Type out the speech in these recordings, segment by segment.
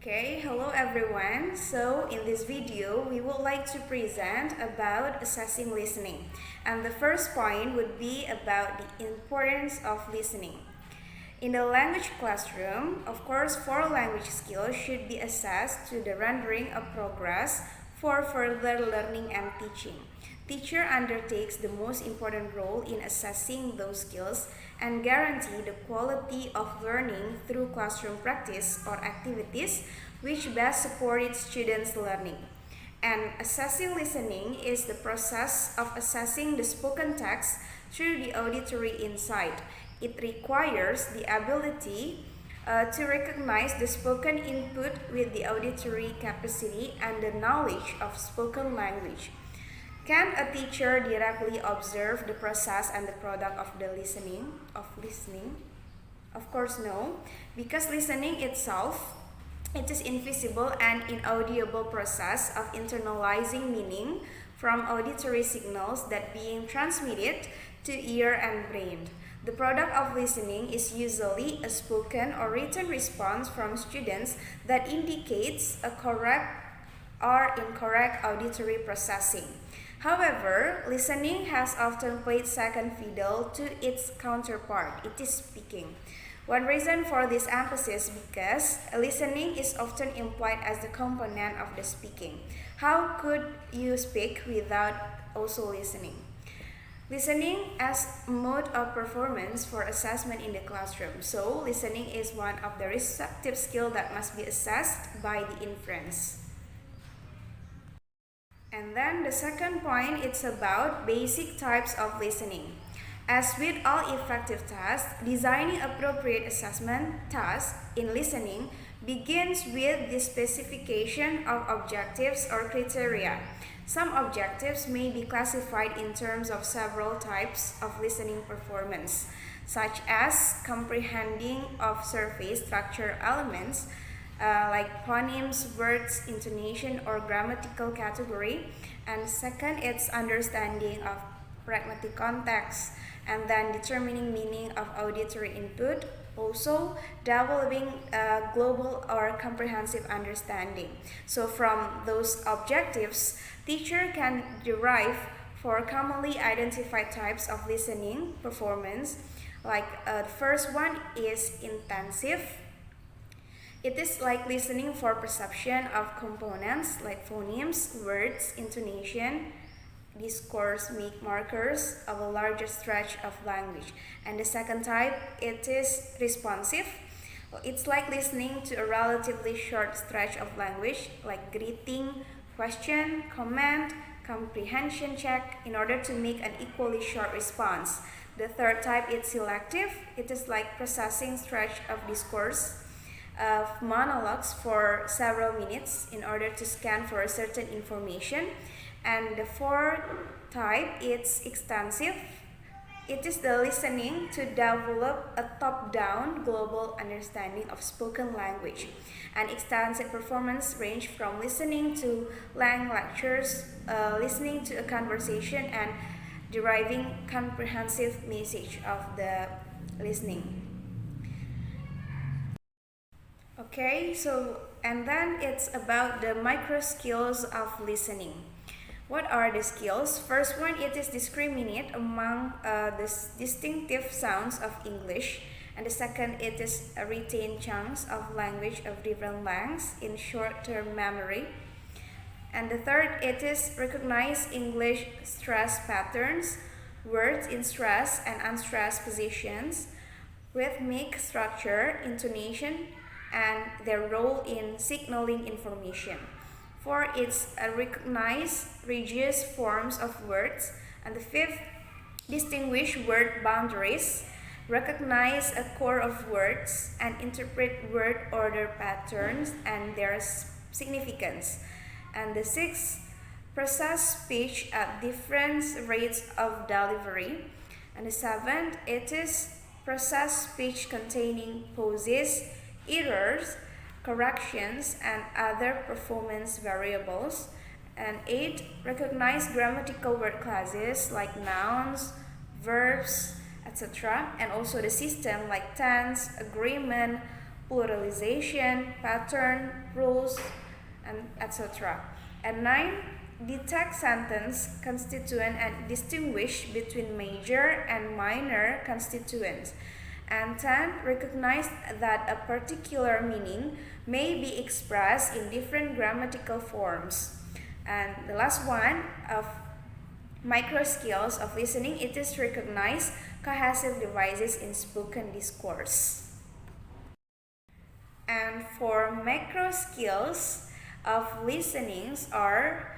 Okay, hello everyone. So in this video, we would like to present about assessing listening. And the first point would be about the importance of listening. In the language classroom, of course, four language skills should be assessed to the rendering of progress for further learning and teaching. Teacher undertakes the most important role in assessing those skills and guarantee the quality of learning through classroom practice or activities which best support its students' learning. And assessing listening is the process of assessing the spoken text through the auditory insight. It requires the ability to recognize the spoken input with the auditory capacity and the knowledge of spoken language. Can a teacher directly observe the process and the product of the listening? Of course, no, because listening itself it is invisible and inaudible process of internalizing meaning from auditory signals that being transmitted to ear and brain. The product of listening is usually a spoken or written response from students that indicates a correct or incorrect auditory processing. However, listening has often played second fiddle to its counterpart, it is speaking. One reason for this emphasis because listening is often implied as the component of the speaking. How could you speak without also listening? Listening as mode of performance for assessment in the classroom. So, listening is one of the receptive skill that must be assessed by the inference. And then the second point, it's about basic types of listening. As with all effective tasks, designing appropriate assessment tasks in listening begins with the specification of objectives or criteria. Some objectives may be classified in terms of several types of listening performance, such as comprehending of surface structure elements, like phonemes, words, intonation, or grammatical category. And second, it's understanding of pragmatic context, and then determining meaning of auditory input. Also, developing a global or comprehensive understanding. So from those objectives, teacher can derive for commonly identified types of listening performance. Like the first one is intensive. It is like listening for perception of components like phonemes, words, intonation, discourse make markers of a larger stretch of language. And the second type, it is responsive. It's like listening to a relatively short stretch of language like greeting, question, comment, comprehension check in order to make an equally short response. The third type is selective. It is like processing stretch of discourse of monologues for several minutes in order to scan for a certain information. And the fourth type is extensive. It is the listening to develop a top-down global understanding of spoken language. And extensive performance range from listening to long lectures, listening to a conversation, and deriving comprehensive message of the listening. Okay, and then it's about the micro skills of listening. What are the skills? First one, it is discriminate among the distinctive sounds of English. And the second, it is retain chunks of language of different lengths in short-term memory. And the third, it is recognize English stress patterns, words in stress and unstressed positions, rhythmic structure, intonation, and their role in signaling information. For it's recognize reduced forms of words. And the fifth, distinguish word boundaries, recognize a core of words, and interpret word order patterns and their significance. And the sixth, process speech at different rates of delivery. And the seventh, it is process speech containing pauses, errors, corrections, and other performance variables. And 8, recognize grammatical word classes like nouns, verbs, etc. And also the system like tense, agreement, pluralization, pattern, rules, and etc. And 9. Detect sentence constituent and distinguish between major and minor constituents. And 10. Recognize that a particular meaning may be expressed in different grammatical forms. And the last one of micro skills of listening, it is recognize cohesive devices in spoken discourse. And for macro skills of listenings are,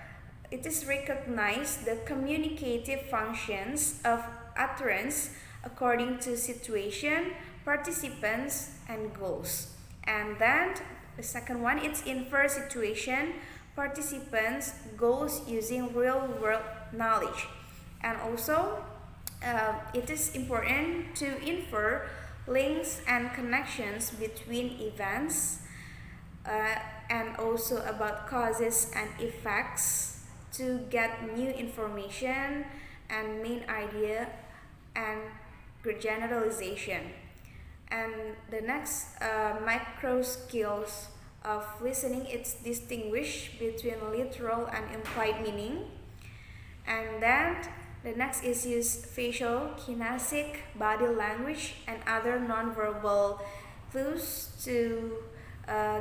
it is recognize the communicative functions of utterance according to situation, participants, and goals. And then the second one, it's infer situation, participants, goals using real world knowledge. And also it is important to infer links and connections between events and also about causes and effects to get new information and main idea and generalization. And the next micro skills of listening, it's distinguish between literal and implied meaning. And then the next is use facial, kinesthetic, body language, and other nonverbal clues to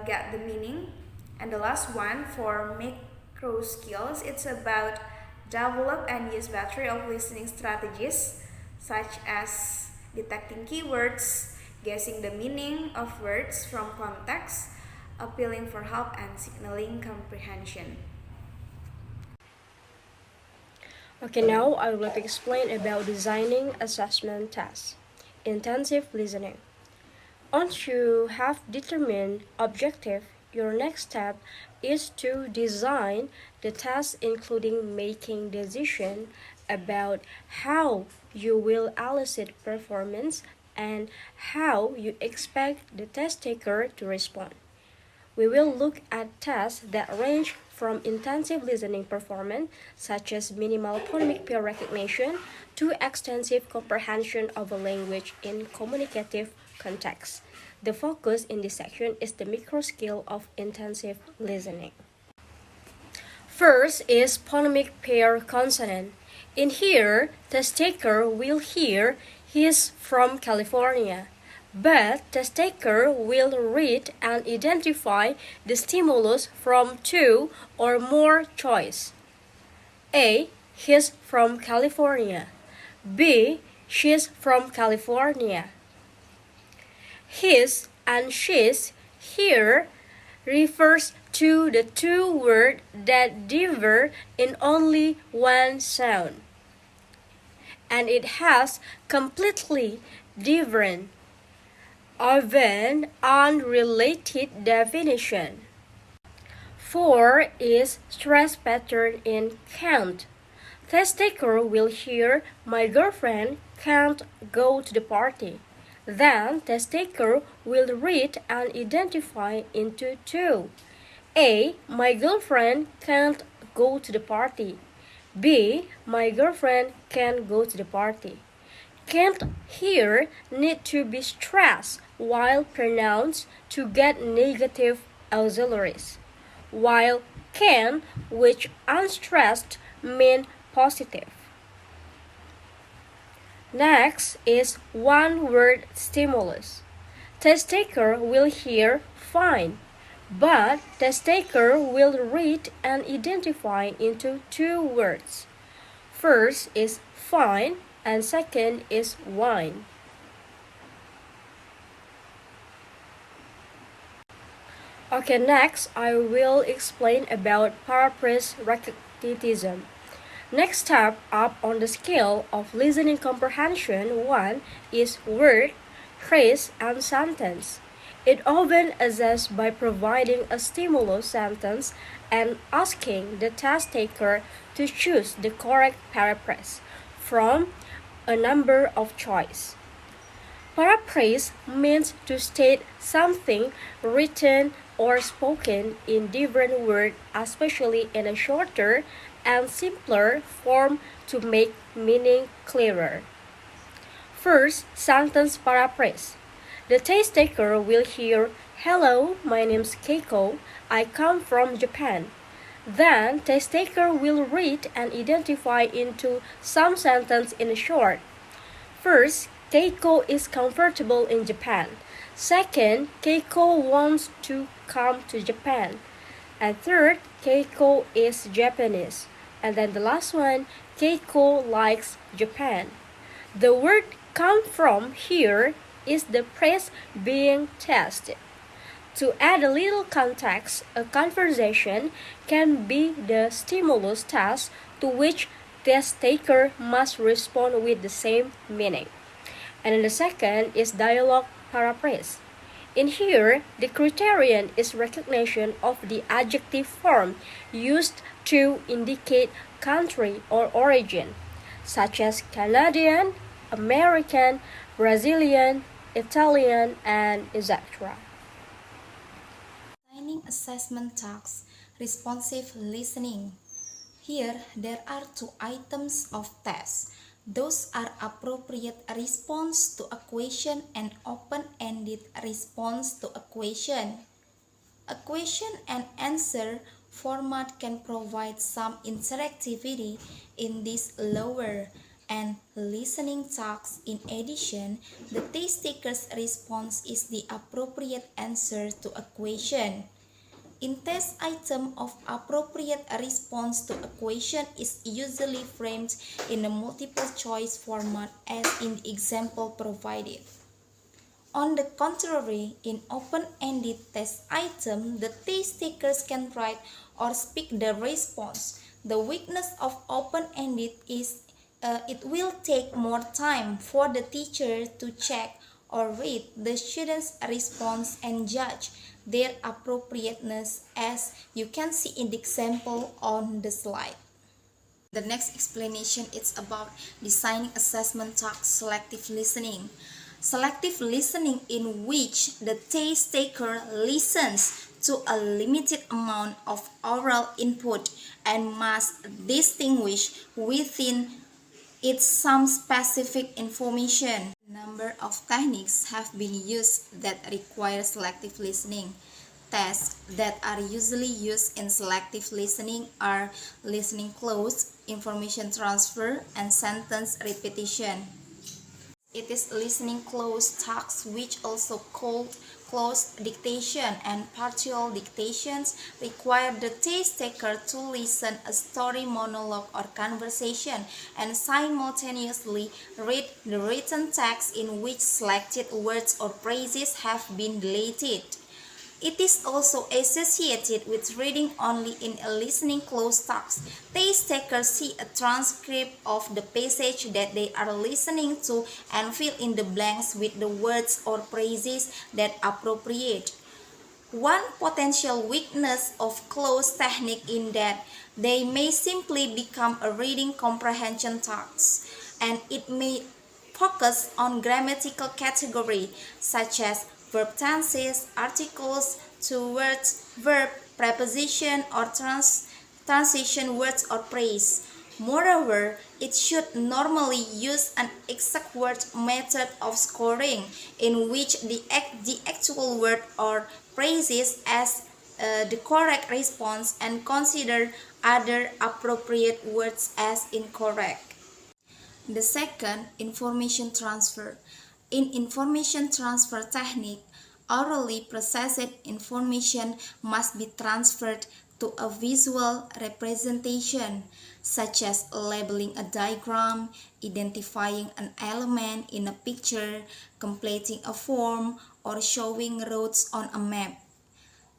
get the meaning. And the last one for macro skills, it's about develop and use battery of listening strategies such as detecting keywords, guessing the meaning of words from context, appealing for help, and signaling comprehension. Okay, now I would like to explain about designing assessment tests. Intensive listening. Once you have determined objective, your next step is to design the test, including making decision about how you will elicit performance and how you expect the test taker to respond. We will look at tests that range from intensive listening performance, such as minimal phonemic pair recognition, to extensive comprehension of a language in communicative context. The focus in this section is the micro skill of intensive listening. First is phonemic pair consonant. In here, test taker will hear "he's from California," but test taker will read and identify the stimulus from two or more choice. A. He's from California. B. She's from California. His and she's here refers to the two words that differ in only one sound, and it has completely different, often unrelated definition. 4 is stress pattern in can't. Test taker will hear "my girlfriend can't go to the party." Then test taker will read and identify into two. A. My girlfriend can't go to the party. B. My girlfriend can go to the party. Can't here need to be stressed while pronounced to get negative auxiliaries, while can, which unstressed, mean positive. Next is one-word stimulus. Test taker will hear "fine," but test taker will read and identify into two words. First is "fine" and second is "wine." Okay, next I will explain about paraphrase recognition. Next step up on the scale of listening comprehension 1 is word, phrase, and sentence. It often adjusts by providing a stimulus sentence and asking the test taker to choose the correct paraphrase from a number of choices. Paraphrase means to state something written or spoken in different words, especially in a shorter and simpler form to make meaning clearer. First, sentence paraphrase. The test taker will hear, "Hello, my name's Keiko. I come from Japan." Then, test taker will read and identify into some sentence in short. First, Keiko is comfortable in Japan. Second, Keiko wants to come to Japan. And third, Keiko is Japanese. And then the last one, Keiko likes Japan. The word "come from" here is the phrase being tested. To add a little context, a conversation can be the stimulus task to which test taker must respond with the same meaning. And then the second is dialogue paraphrase. In here, the criterion is recognition of the adjective form used to indicate country or origin, such as Canadian, American, Brazilian, Italian, and etc. Designing assessment tasks, responsive listening. Here, there are two items of tests. Those are appropriate response to a question and open-ended response to a question. A question and answer format can provide some interactivity in this lower and listening tasks. In addition, the test taker's response is the appropriate answer to a question. In test item of appropriate response to a question is usually framed in a multiple choice format as in the example provided. On the contrary, in open-ended test item, the test takers can write or speak the response. The weakness of open-ended is it will take more time for the teacher to check or read the student's response and judge their appropriateness, as you can see in the example on the slide. The next explanation is about designing assessment task selective listening. Selective listening, in which the test taker listens to a limited amount of oral input and must distinguish within it some specific information. A number of techniques have been used that require selective listening. Tests that are usually used in selective listening are listening close, information transfer, and sentence repetition. It is listening close tasks, which also called close dictation, and partial dictations require the test taker to listen a story, monologue, or conversation and simultaneously read the written text in which selected words or phrases have been deleted. It is also associated with reading only in a listening close task. Test takers see a transcript of the passage that they are listening to and fill in the blanks with the words or phrases that appropriate. One potential weakness of close technique in that they may simply become a reading comprehension task, and it may focus on grammatical category such as verb tenses, articles, to words, verb, preposition, or transition words or phrase. Moreover, it should normally use an exact word method of scoring, in which the actual word or phrases as the correct response and consider other appropriate words as incorrect. The second, information transfer. In information transfer technique, orally processed information must be transferred to a visual representation, such as labeling a diagram, identifying an element in a picture, completing a form, or showing roads on a map.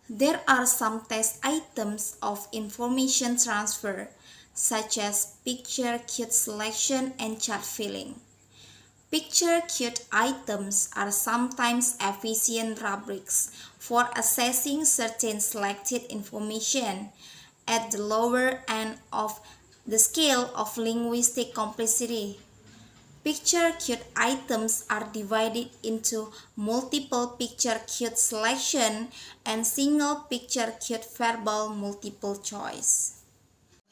There are some test items of information transfer, such as picture cue selection and chart filling. Picture cue items are sometimes efficient rubrics for assessing certain selected information at the lower end of the scale of linguistic complexity. Picture cue items are divided into multiple picture cue selection and single picture cue verbal multiple choice.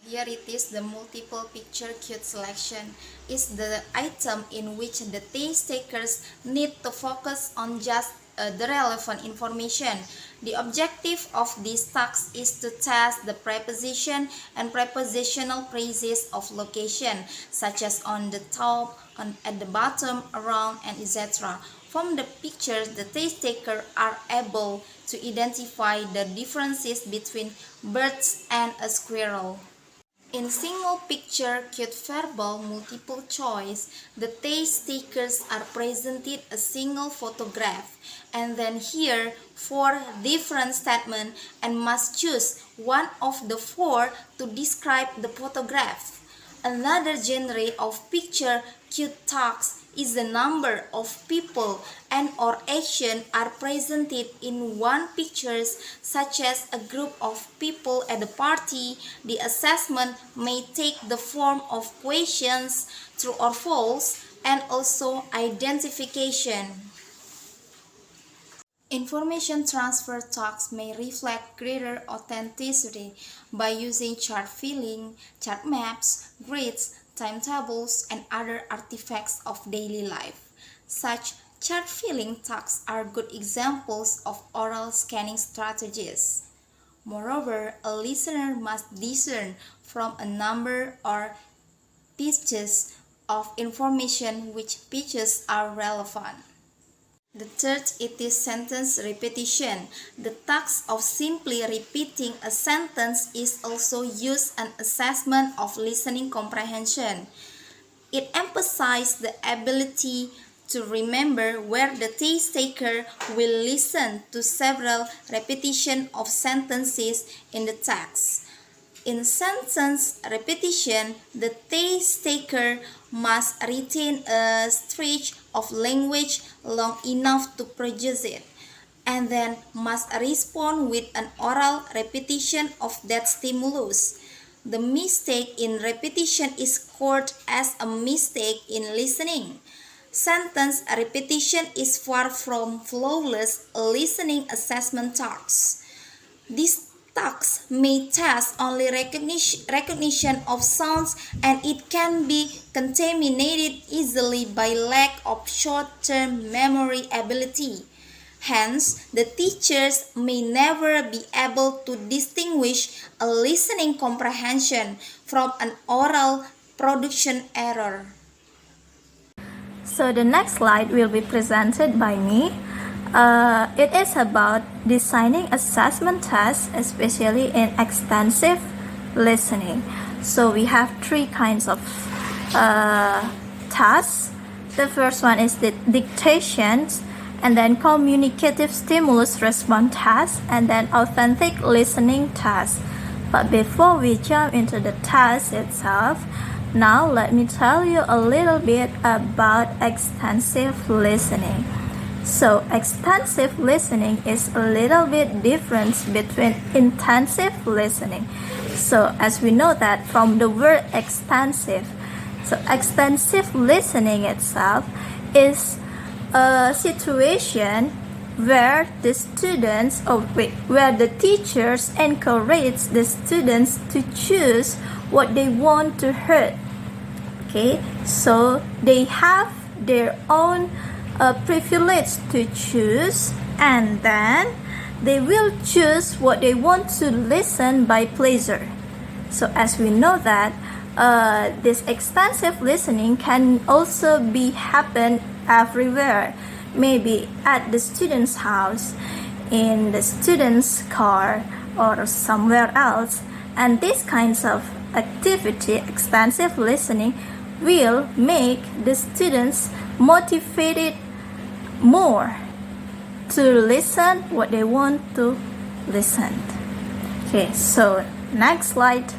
Here it is, the multiple picture cue selection is the item in which the test takers need to focus on just the relevant information. The objective of this task is to test the preposition and prepositional phrases of location, such as on the top, at the bottom, around, and etc. From the pictures, the test takers are able to identify the differences between birds and a squirrel. In single picture cue verbal multiple choice, the test takers are presented a single photograph and then hear 4 different statements and must choose one of the 4 to describe the photograph. Another genre of picture cue tasks is the number of people and or action are presented in one pictures, such as a group of people at a party. The assessment may take the form of questions, true or false, and also identification. Information transfer tasks may reflect greater authenticity by using chart filling, chart maps, grids, timetables, and other artifacts of daily life. Such chart filling tasks are good examples of oral scanning strategies. Moreover, a listener must discern from a number or pieces of information which pieces are relevant. The third is sentence repetition. The task of simply repeating a sentence is also used an assessment of listening comprehension. It emphasizes the ability to remember where the test taker will listen to several repetitions of sentences in the text. In sentence repetition, the test taker must retain a stretch of language long enough to produce it, and then must respond with an oral repetition of that stimulus. The mistake in repetition is scored as a mistake in listening. Sentence repetition is far from flawless listening assessment tasks. This task may test only recognition of sounds, and it can be contaminated easily by lack of short-term memory ability. Hence, the teachers may never be able to distinguish a listening comprehension from an oral production error. So the next slide will be presented by me. It is about designing assessment tests, especially in extensive listening. So we have 3 kinds of tasks. The first one is the dictations, and then communicative stimulus response task, and then authentic listening task. But before we jump into the task itself, now let me tell you a little bit about extensive listening. So extensive listening is a little bit different between intensive listening. So as we know that from the word extensive, so extensive listening itself is a situation where the students where the teachers encourage the students to choose what they want to hear. Okay, so they have their own privilege to choose, and then they will choose what they want to listen by pleasure. So as we know that this extensive listening can also be happen everywhere, maybe at the student's house, in the student's car, or somewhere else. And these kinds of activity, extensive listening, will make the students motivated more to listen what they want to listen. Okay, so next slide.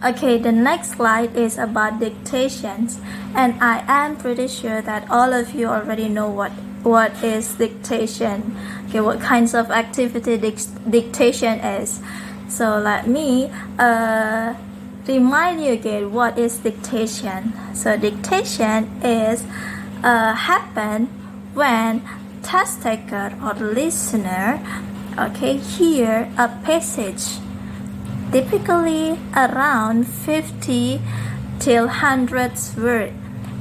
Okay, the next slide is about dictations, and I am pretty sure that all of you already know what is dictation. Okay, what kinds of activity dictation is. So let me remind you again what is dictation. So dictation is happen when test taker or listener hear a passage typically around 50 till 100 words,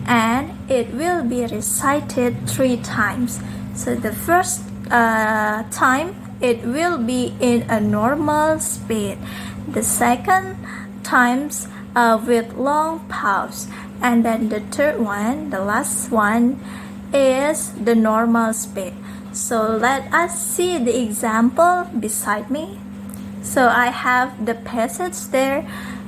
and it will be recited 3 times. So the first time it will be in a normal speed. The second times with long pause, and then the third one, the last one, is the normal speed. So let us see the example beside me. So I have the passage there.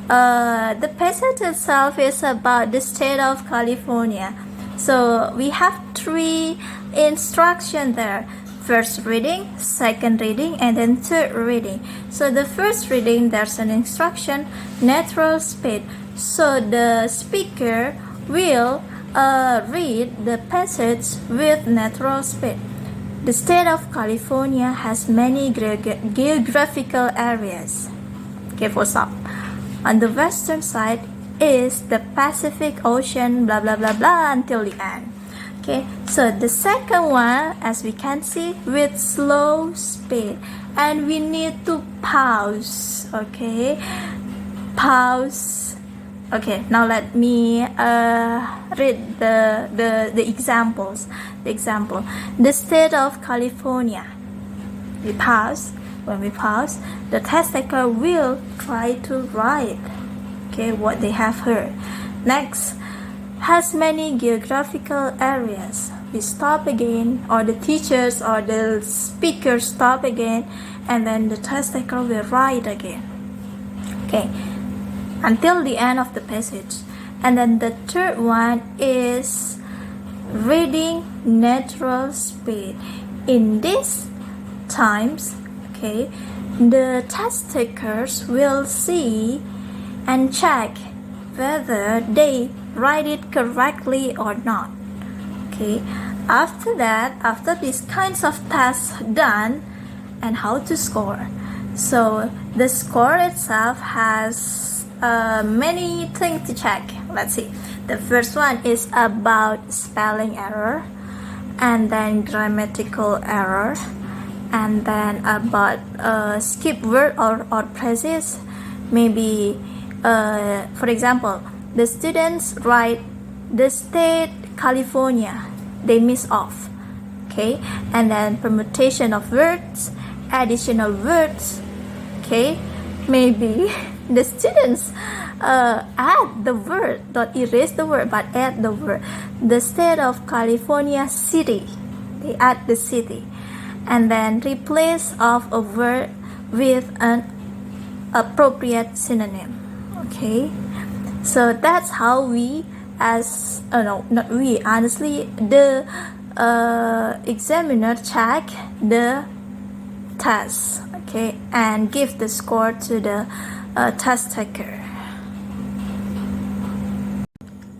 The passage itself is about the state of California. So we have 3 instructions there. First reading, second reading, and then third reading. So the first reading, there's an instruction, natural speed. So the speaker will read the passage with natural speed. The state of California has many geographical areas. Okay, full stop. On the western side is the Pacific Ocean, blah blah blah blah until the end. Okay, so the second one, as we can see, with slow speed, and we need to pause. Okay, pause. Okay, now let me read the examples. The example, the state of California. We pause. When we pause, the test taker will try to write, okay, what they have heard. Next, has many geographical areas. We stop again, or the teachers or the speakers stop again, and then the test taker will write again. Okay, until the end of the passage. And then the third one is reading natural speed. In these times, okay, the test takers will see and check whether they write it correctly or not. Okay, after that, after these kinds of tests done, and how to score. So the score itself has many things to check. Let's see. The first one is about spelling error, and then grammatical error, and then about skip word or phrases. Maybe, for example, the students write the state California, they miss off. Okay, and then permutation of words, additional words. Okay, maybe the students add the word, not erase the word, but add the word. The state of California city, they add the city, and then replace of a word with an appropriate synonym. Okay, so that's how we, as no, not we, honestly, the examiner check the test, okay, and give the score to the test taker.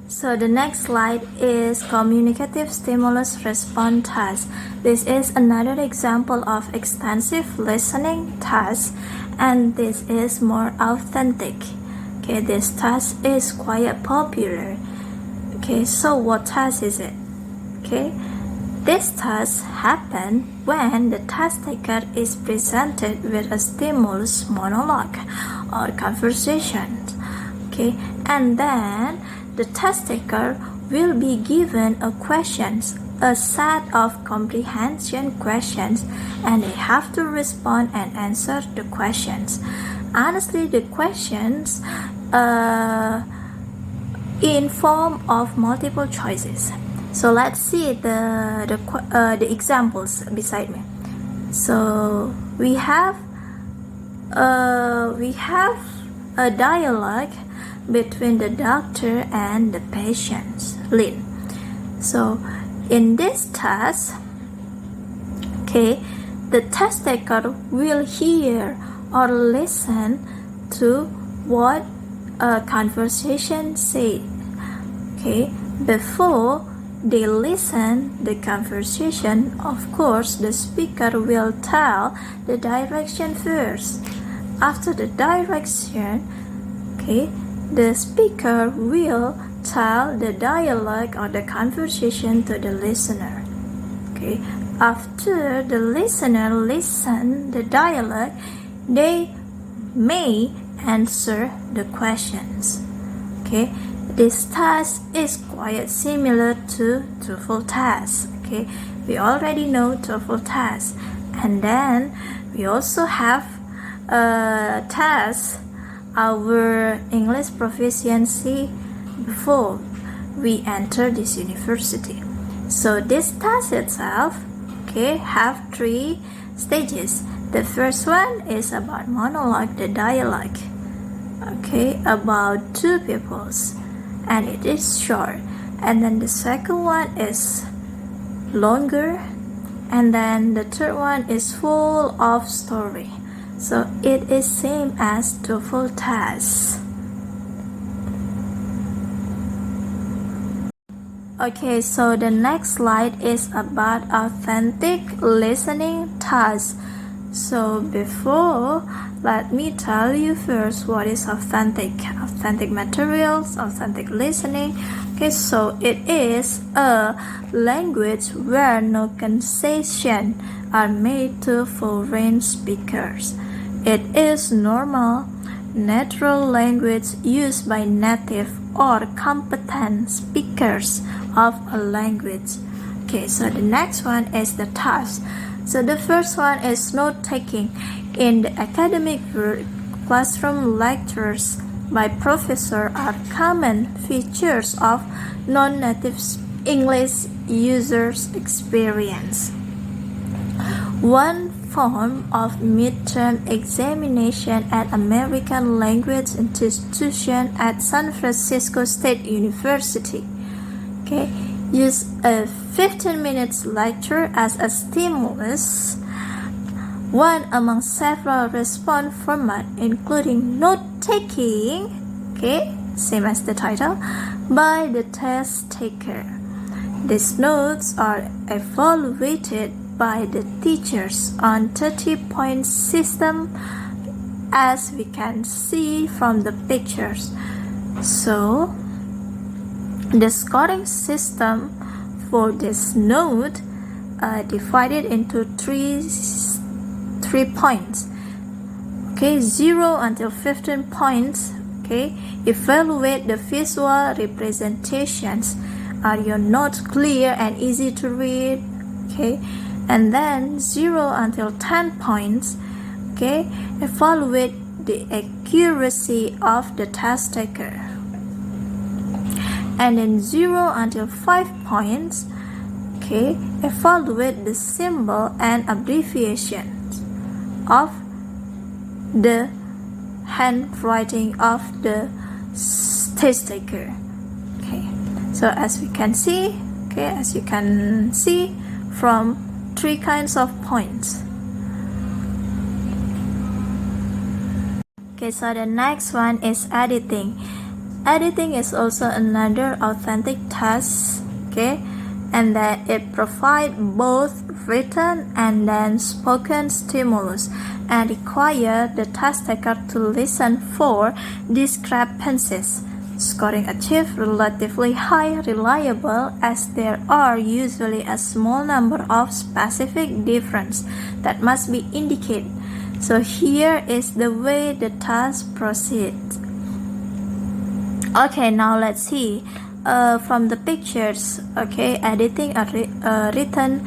So the next slide is communicative stimulus response test. This is another example of extensive listening test, and this is more authentic. Okay, this test is quite popular. Okay, so what test is it? Okay, this test happens when the test taker is presented with a stimulus monologue or conversation. Okay, and then the test taker will be given a set of comprehension questions, and they have to respond and answer the questions. Honestly, the questions in form of multiple choices. So let's see the examples beside me. So we have a dialogue between the doctor and the patient, Lynn. So in this test, okay, the test taker will hear or listen to what a conversation said. Okay, before they listen the conversation, of course, the speaker will tell the direction first. After the direction, okay, the speaker will tell the dialogue or the conversation to the listener. Okay, after the listener listen the dialogue, they may answer the questions. Okay, this task is quite similar to TOEFL task. Okay, we already know TOEFL task, and then we also have a task our English proficiency before we enter this university. So this task itself, okay, have 3 stages. The first one is about monologue, the dialogue, okay, about 2 peoples, and it is short. And then the second one is longer, and then the third one is full of story. So it is same as TOEFL test. Okay, so the next slide is about authentic listening task. So before, let me tell you first what is authentic materials, authentic listening. Okay, so it is a language where no concessions are made to foreign speakers. It is normal, natural language used by native or competent speakers of a language. Okay, so the next one is the task. So the first one is note-taking. In the academic world, classroom lectures by professors are common features of non-native English users' experience. One form of midterm examination at American Language Institution at San Francisco State University. Okay, use a 15 minutes lecture as a stimulus, one among several response formats including note-taking, okay, same as the title, by the test taker. These notes are evaluated by the teachers on 30-point system, as we can see from the pictures. So the scoring system for this note divided into three points. Okay, 0 until 15 points. Okay, evaluate the visual representations. Are your notes clear and easy to read? Okay, and then 0 until 10 points. Okay, evaluate the accuracy of the test taker. And then 0 until 5 points. Okay, evaluate the symbol and abbreviations of the handwriting of the test taker. Okay, so as you can see from 3 kinds of points. Okay, so the next one is editing. Editing is also another authentic task. Okay, and that it provides both written and then spoken stimulus and require the task taker to listen for discrepancies. Scoring achieved relatively high reliable, as there are usually a small number of specific differences that must be indicated. So here is the way the task proceeds. Okay, now let's see from the pictures. Okay, editing a written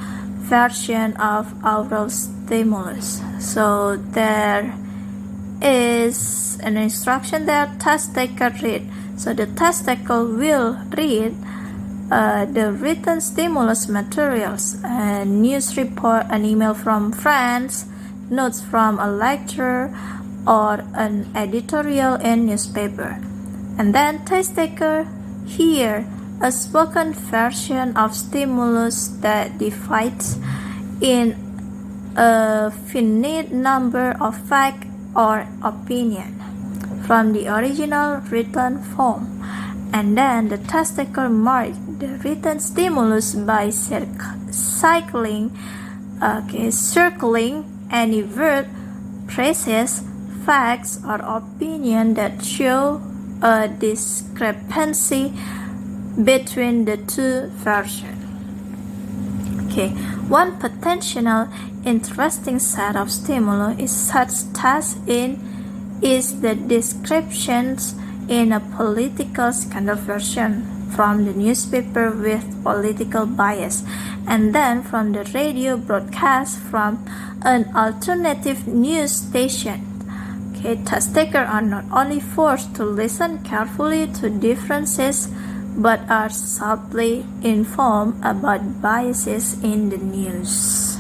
version of oral stimulus. So there is an instruction there, task taker read. So the task taker will read the written stimulus materials, a news report, an email from friends, notes from a lecture, or an editorial in newspaper. And then task taker hear a spoken version of stimulus that divides in a finite number of facts or opinion from the original written form. And then the task taker marks the written stimulus by circling any word, phrases, facts, or opinion that show a discrepancy between the two versions. Okay, one potential interesting set of stimuli is such task in is the descriptions in a political scandal version from the newspaper with political bias, and then from the radio broadcast from an alternative news station. Okay, test takers are not only forced to listen carefully to differences, but are subtly informed about biases in the news.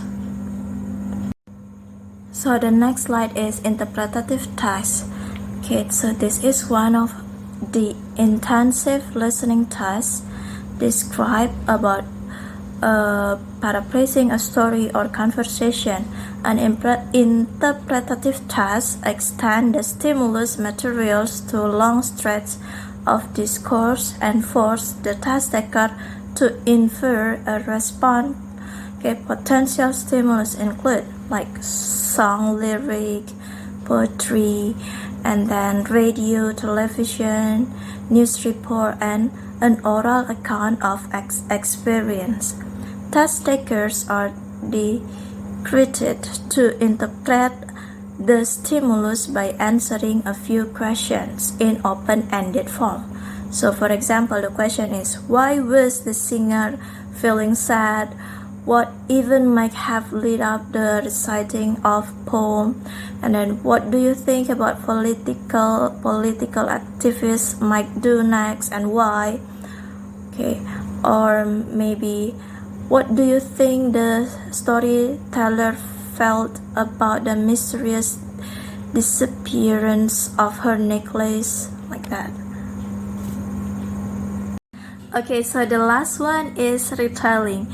So the next slide is interpretative task. Okay, so this is one of the intensive listening tasks described about paraphrasing a story or conversation. An interpretative task extends the stimulus materials to long stretches of discourse and force the task taker to infer a response. Okay, potential stimulus include like song lyric, poetry, and then radio, television, news report, and an oral account of experience. Task takers are directed to interpret the stimulus by answering a few questions in open-ended form. So for example, the question is, why was the singer feeling sad? What event might have led up the reciting of poem? And then what do you think about political activists might do next and why? Okay, or maybe what do you think the storyteller felt about the mysterious disappearance of her necklace? Like that. Okay, so the last one is retelling.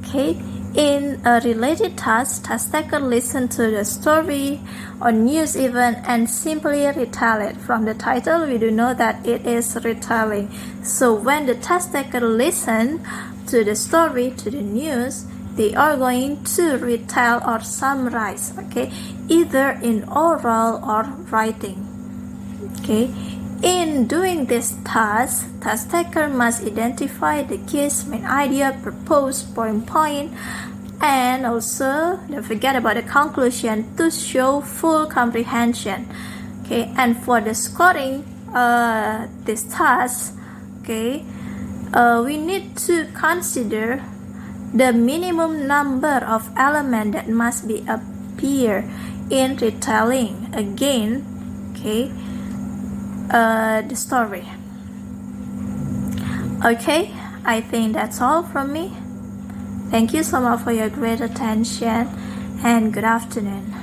Okay, in a related task taker listen to the story or news event and simply retell it. From the title, we do know that it is retelling. So when the task taker listen to the story, to the news, they are going to retell or summarize, okay, either in oral or writing. Okay, in doing this task taker must identify the key's main idea, purpose, point, and also don't forget about the conclusion to show full comprehension. Okay, and for the scoring this task, okay, we need to consider the minimum number of elements that must be appear in retelling again, okay, the story. Okay, I think that's all from me. Thank you so much for your great attention and good afternoon.